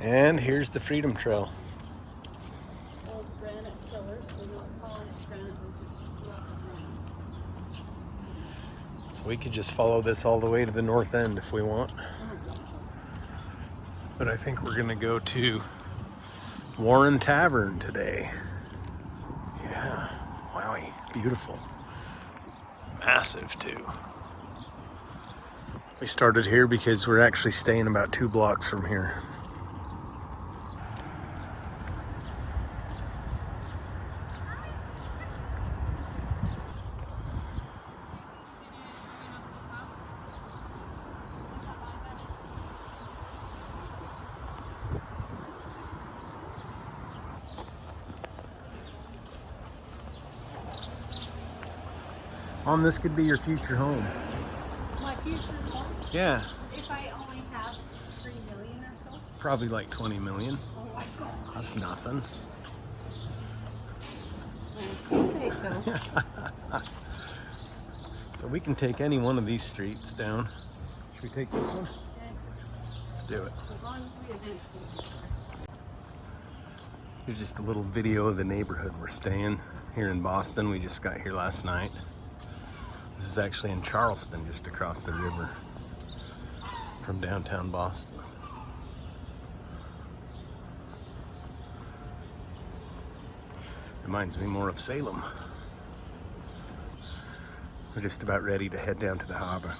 And here's the Freedom Trail. Old granite pillars. They're not polished granite, they're just rough granite. So we could just follow this all the way to the north end if we want. But I think we're gonna go to Warren Tavern today. Yeah, wowie, beautiful. Massive too. We started here because we're actually staying about 2 blocks from here. Mom, this could be your future home. My future home? Yeah. If I only have 3 million or so? Probably like 20 million. Oh my God. That's nothing. You say so. So we can take any one of these streets down. Should we take this one? Okay. Let's do it. As long as we eventually. Here's just a little video of the neighborhood we're staying here in Boston. We just got here last night. This is actually in Charleston, just across the river from downtown Boston. Reminds me more of Salem. We're just about ready to head down to the harbor.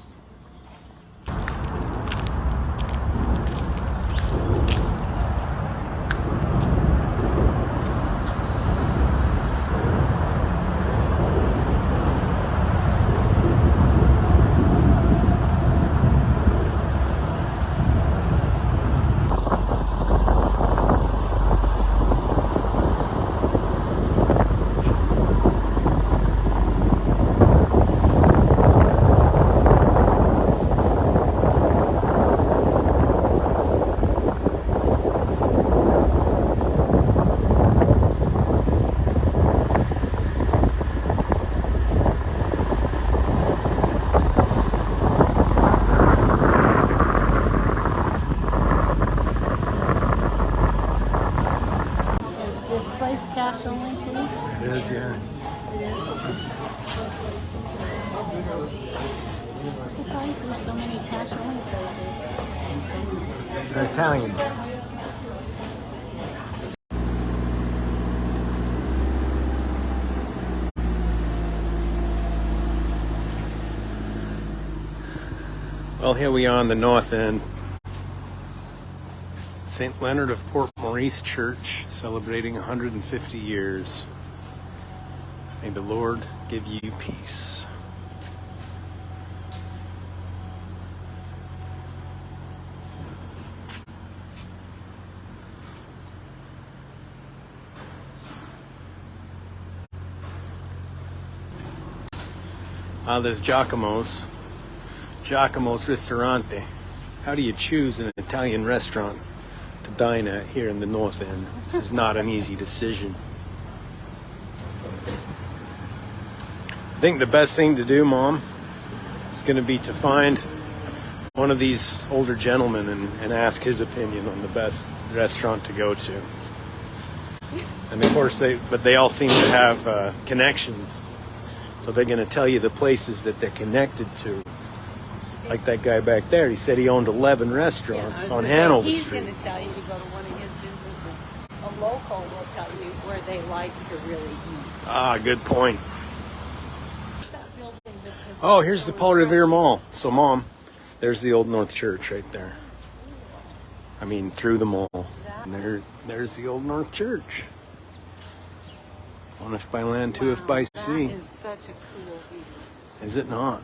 Place cash only too? It is, yeah. I'm surprised there's so many cash only places. They're Italian. Well, here we are on the north end. St. Leonard of Port Maurice Church, celebrating 150 years. May the Lord give you peace. There's Giacomo's Ristorante. How do you choose an Italian restaurant to dine at here in the north end? This is not an easy decision. I think the best thing to do, Mom, is going to be to find one of these older gentlemen and ask his opinion on the best restaurant to go to. And of course, they all seem to have connections. So they're going to tell you the places that they're connected to. Like that guy back there, he said he owned 11 restaurants on Hanover Street. He's going to tell you to go to one of his businesses. A local will tell you where they like to really eat. Ah, good point. Oh, here's the Paul Revere Mall. So, Mom, there's the Old North Church right there. I mean, through the mall. And there's the Old North Church. One if by land, two if by sea. That is such a cool view. Is it not?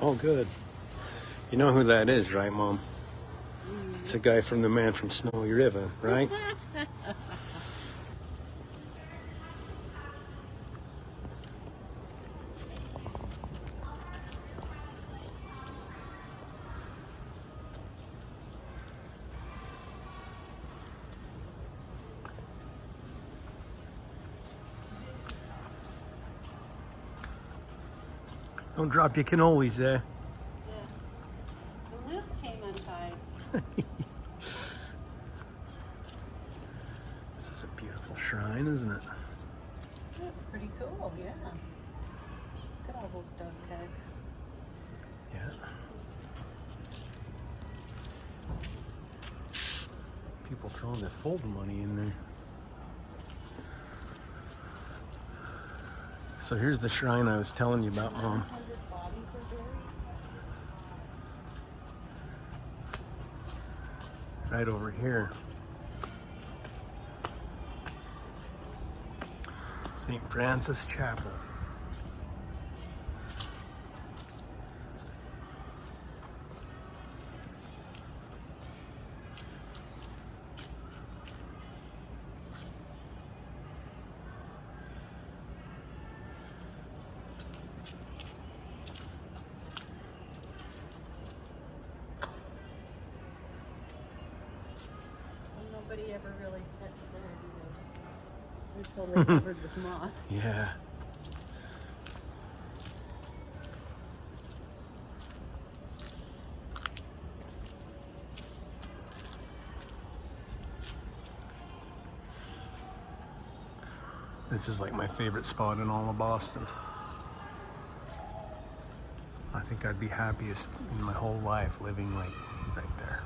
Oh, good. You know who that is, right, Mom? It's a guy from The Man from Snowy River, right? Don't drop your cannolis there. Yeah. The loop came untied. This is a beautiful shrine, isn't it? That's pretty cool, yeah. Look at all those dog tags. Yeah. People throwing their fold money in there. So here's the shrine I was telling you about, Mom. 100 bodies are buried. Right over here. St. Francis Chapel. Well, nobody ever really sits there, do they? They're totally covered with moss. Yeah. This is like my favorite spot in all of Boston. I think I'd be happiest in my whole life living like right there.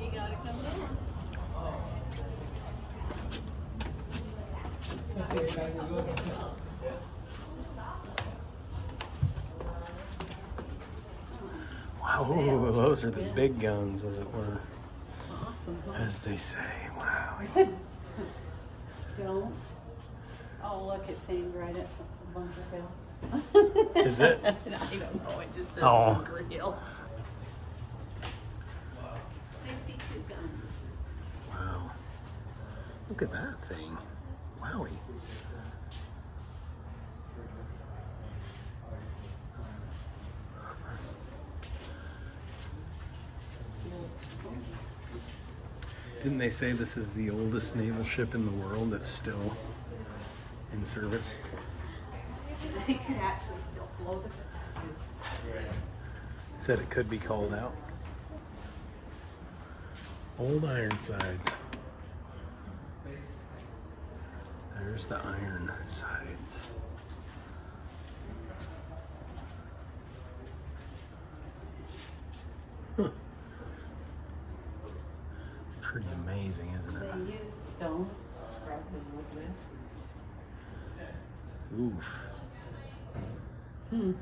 You gotta come down. Wow, those are the big guns, as it were, Awesome. Huh? as they say. Wow. Don't. Oh, look, it's aimed right at Bunker Hill. Is it? I don't know. It just says Oh. Bunker Hill. 52 guns. Wow. Look at that thing. Wowie. Didn't they say this is the oldest naval ship in the world that's still in service? It could actually still float if it had to. Said it could be called out. Old Ironsides. There's the Ironsides. Huh. Pretty amazing, isn't it? They use stones to scrub the wood with. Oof. Hmm.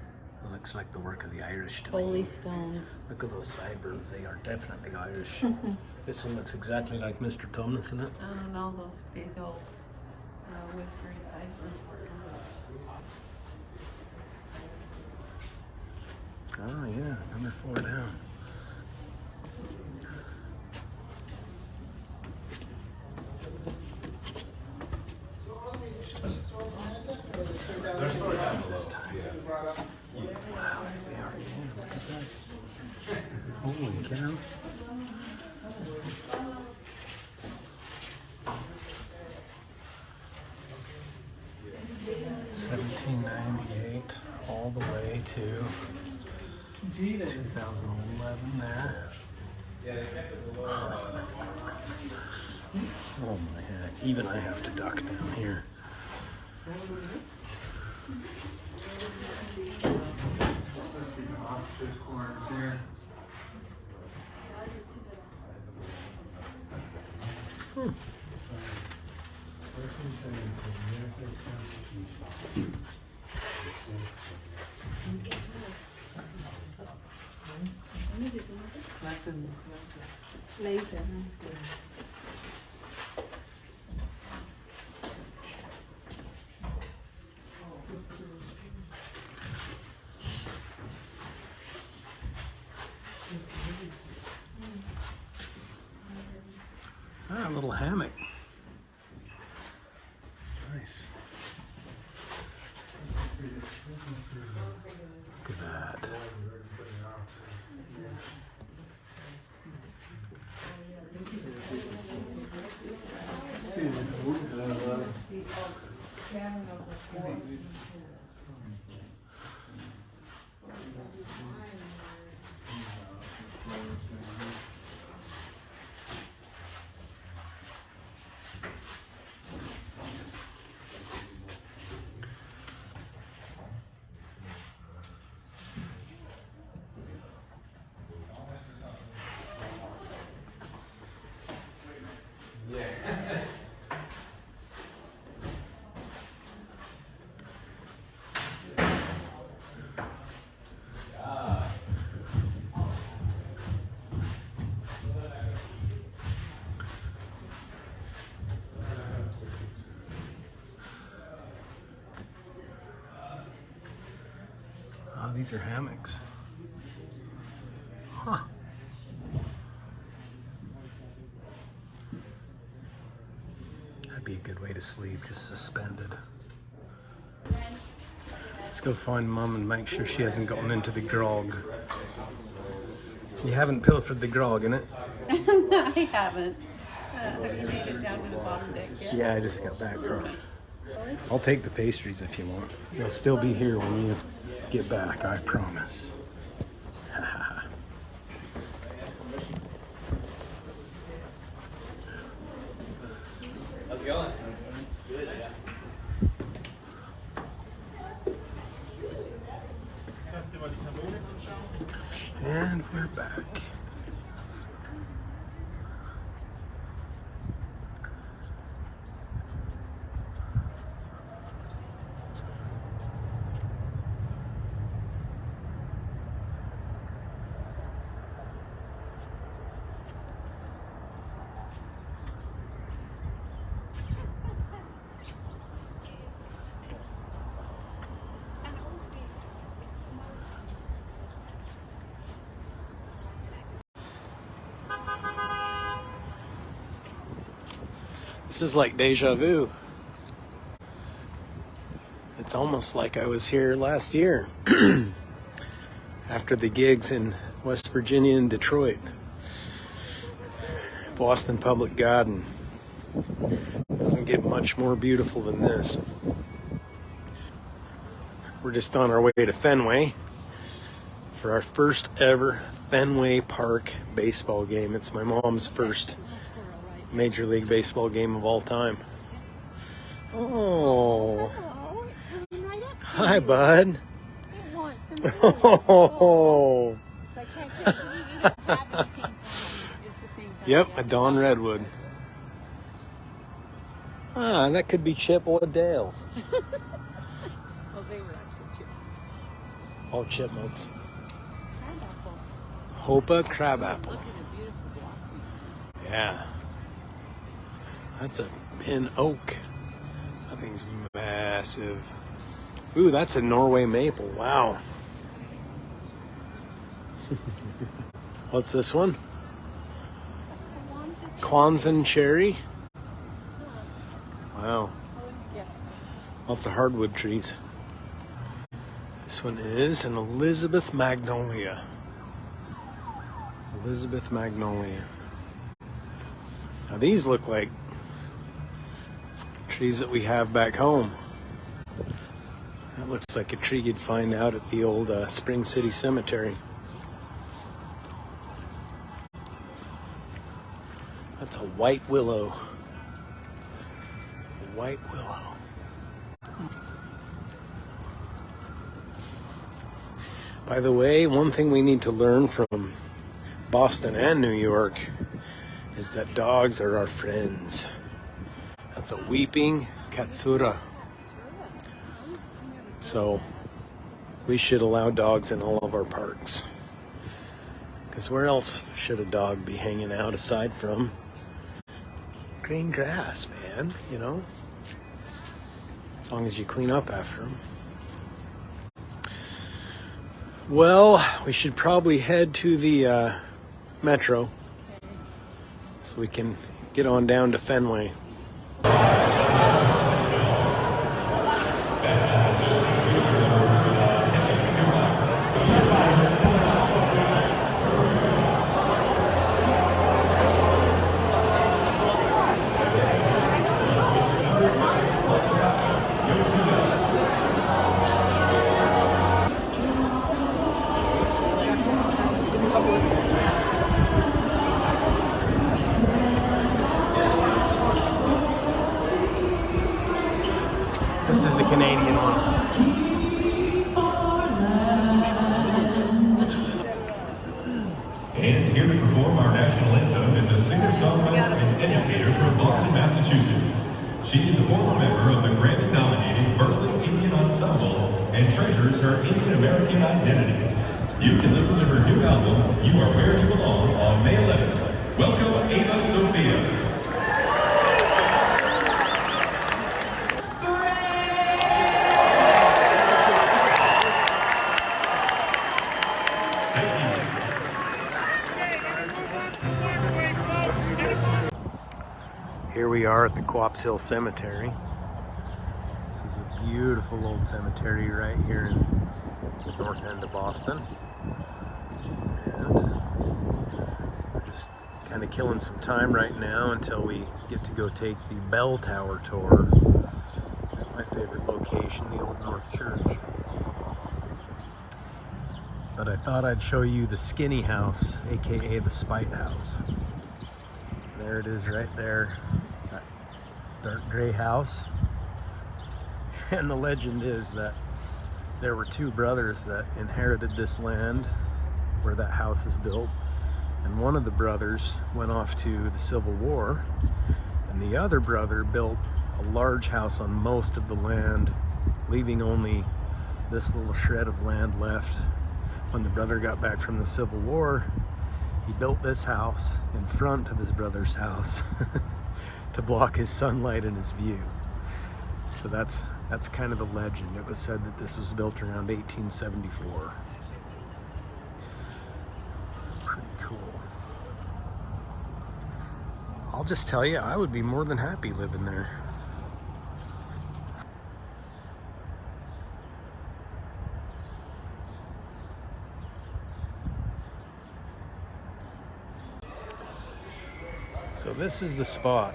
Well, it looks like the work of the Irish to Holy me. stones. Look at those sideburns. They are definitely Irish. This one looks exactly like Mr. Tomlinson. It. I don't know, those big old whiskery sideburns. Oh yeah, number 4 down. This time. Wow, they are in. Look at this. Holy cow. $17.98 all the way to 2011 there. Oh my heck, even I have to duck down here. Later. Ah, a little hammock. Nice. Look at that. Oh, these are hammocks. Huh. That'd be a good way to sleep, just suspended. Let's go find Mom and make sure she hasn't gotten into the grog. You haven't pilfered the grog, innit? No, I haven't. Have you made it down to the bottom deck yet? Yeah, I just got back from. I'll take the pastries if you want. They'll still be here when you get back, I promise. How's it going? Good, yeah. And we're back. This is like deja vu. It's almost like I was here last year after the gigs in West Virginia and Detroit. Boston Public Garden. Doesn't get much more beautiful than this. We're just on our way to Fenway for our first ever Fenway Park baseball game. It's my mom's first Major League Baseball game of all time. Oh, Hello. Coming right up to hi, you. bud. I want some Oh, But can't you believe you don't have anything for me? It's the same time. yep, a Dawn Redwood. Ah, that could be Chip or Dale. Well, they were actually chickens. All chipmunks. Crabapple. Hopa crabapple. Look at the beautiful blossom. Yeah. That's a pin oak. That thing's massive. Ooh, that's a Norway maple. Wow. What's this one? Kwanzan cherry. Wow. Yeah. Lots of hardwood trees. This one is an Elizabeth magnolia. Elizabeth magnolia. Now these look like trees that we have back home. That looks like a tree you'd find out at the old Spring City Cemetery. That's a white willow. A white willow. By the way, one thing we need to learn from Boston and New York is that dogs are our friends. That's a weeping katsura. So we should allow dogs in all of our parks. Because where else should a dog be hanging out aside from green grass, man, you know? As long as you clean up after them. Well, we should probably head to the metro so we can get on down to Fenway. This is a Canadian one. And here to perform our national anthem is a singer-songwriter and educator from Boston, Massachusetts. She is a former member of the Grammy-nominated Berkeley Indian Ensemble and treasures her Indian American identity. You can listen to her new album, You Are Where You Belong, on May 11th. Welcome, Ava Sophia. Here we are at the Quops Hill Cemetery. This is a beautiful old cemetery right here in the north end of Boston. And we're just kind of killing some time right now until we get to go take the Bell Tower tour at my favorite location, the Old North Church. But I thought I'd show you the Skinny House, aka the Spite House. There it is right there. That dark gray house. And the legend is that there were two brothers that inherited this land where that house is built. And one of the brothers went off to the Civil War, and the other brother built a large house on most of the land, leaving only this little shred of land left. When the brother got back from the Civil War, he built this house in front of his brother's house to block his sunlight and his view. So that's kind of the legend. It was said that this was built around 1874. Pretty cool. I'll just tell you, I would be more than happy living there. So this is the spot.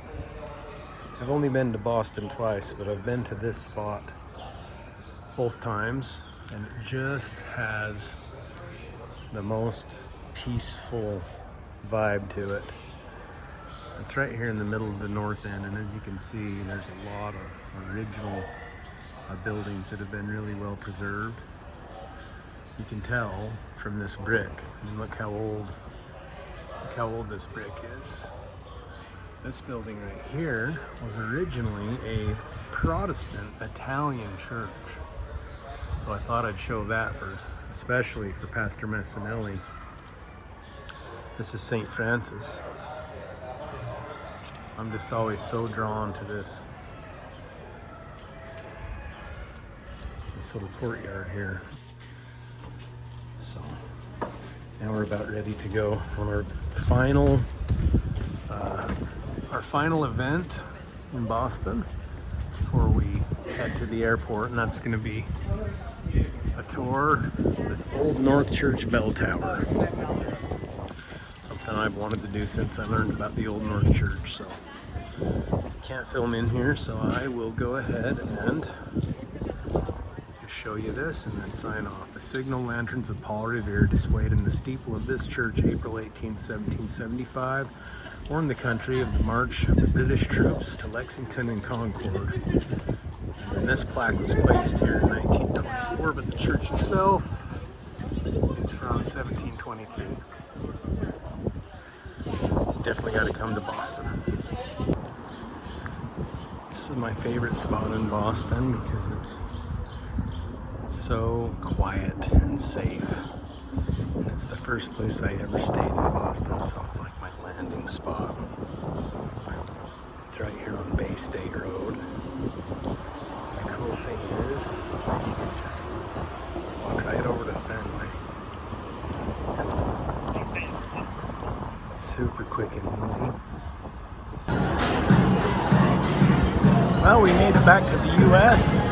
I've only been to Boston twice, but I've been to this spot both times, and it just has the most peaceful vibe to it. It's right here in the middle of the north end, and as you can see, there's a lot of original buildings that have been really well preserved. You can tell from this brick. I mean, look how old this brick is. This building right here was originally a Protestant Italian church. So I thought I'd show that for especially for Pastor Messinelli. This is St. Francis. I'm just always so drawn to this little courtyard here. So now we're about ready to go on our final event in Boston before we head to the airport, and that's going to be a tour of the Old North Church bell tower. Something I've wanted to do since I learned about the Old North Church. So can't film in here, so I will go ahead and just show you this and then sign off. The signal lanterns of Paul Revere displayed in the steeple of this church April 18, 1775 warned the country of the march of the British troops to Lexington and Concord. And this plaque was placed here in 1924, but the church itself is from 1723. Definitely got to come to Boston. This is my favorite spot in Boston because it's so quiet and safe. And it's the first place I ever stayed in Boston, so it's like my landing spot. It's right here on Bay State Road. The cool thing is, you can just walk right over to Fenway. Super quick and easy. Well, we made it back to the U.S.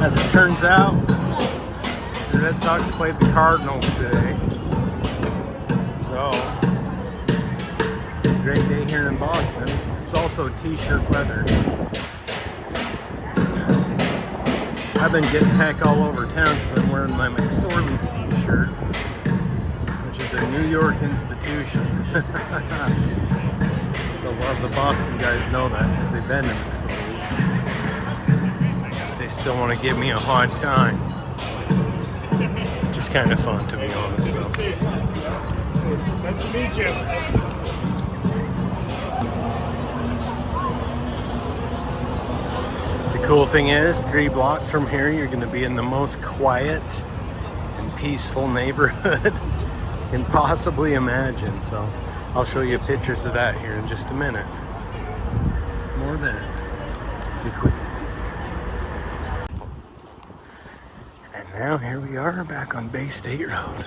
As it turns out, the Red Sox played the Cardinals today. So, it's a great day here in Boston. It's also t-shirt weather. I've been getting heck all over town because I'm wearing my McSorley's t-shirt, which is a New York institution. So a lot of the Boston guys know that because they've been to McSorley's. They still want to give me a hard time. Which is kind of fun, to be honest. So. Nice to meet you. The cool thing is, 3 blocks from here, you're going to be in the most quiet and peaceful neighborhood you can possibly imagine. So I'll show you pictures of that here in just a minute. More than be quick. And now here we are back on Bay State Road.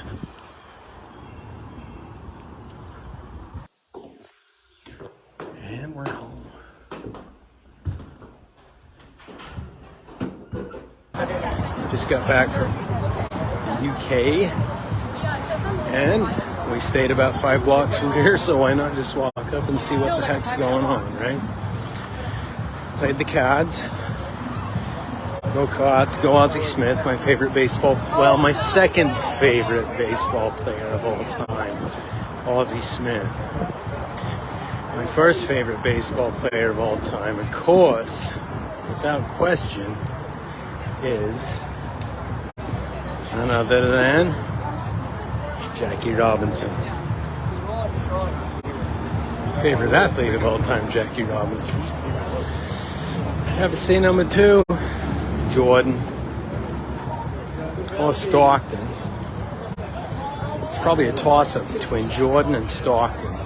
And we're home. Just got back from the UK, and we stayed about 5 blocks from here, so why not just walk up and see what the heck's going on, right? Played the Cards. Go Cards, go Ozzie Smith, my favorite baseball, well, my second favorite baseball player of all time, Ozzie Smith. My first favorite baseball player of all time, of course, without question, is none other than Jackie Robinson. Favorite athlete of all time, Jackie Robinson. I have to say number 2, Jordan or Stockton. It's probably a toss-up between Jordan and Stockton.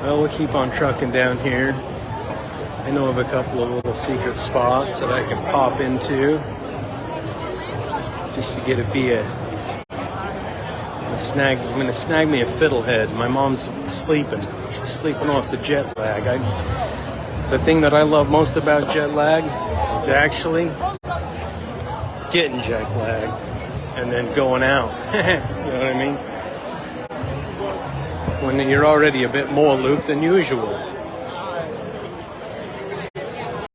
Well, we'll keep on trucking down here. I know of a couple of little secret spots that I can pop into just to get a beer. I'm gonna snag me a fiddlehead. My mom's sleeping. She's sleeping off the jet lag. The thing that I love most about jet lag is actually getting jet lag and then going out. You know what I mean? When you're already a bit more looped than usual.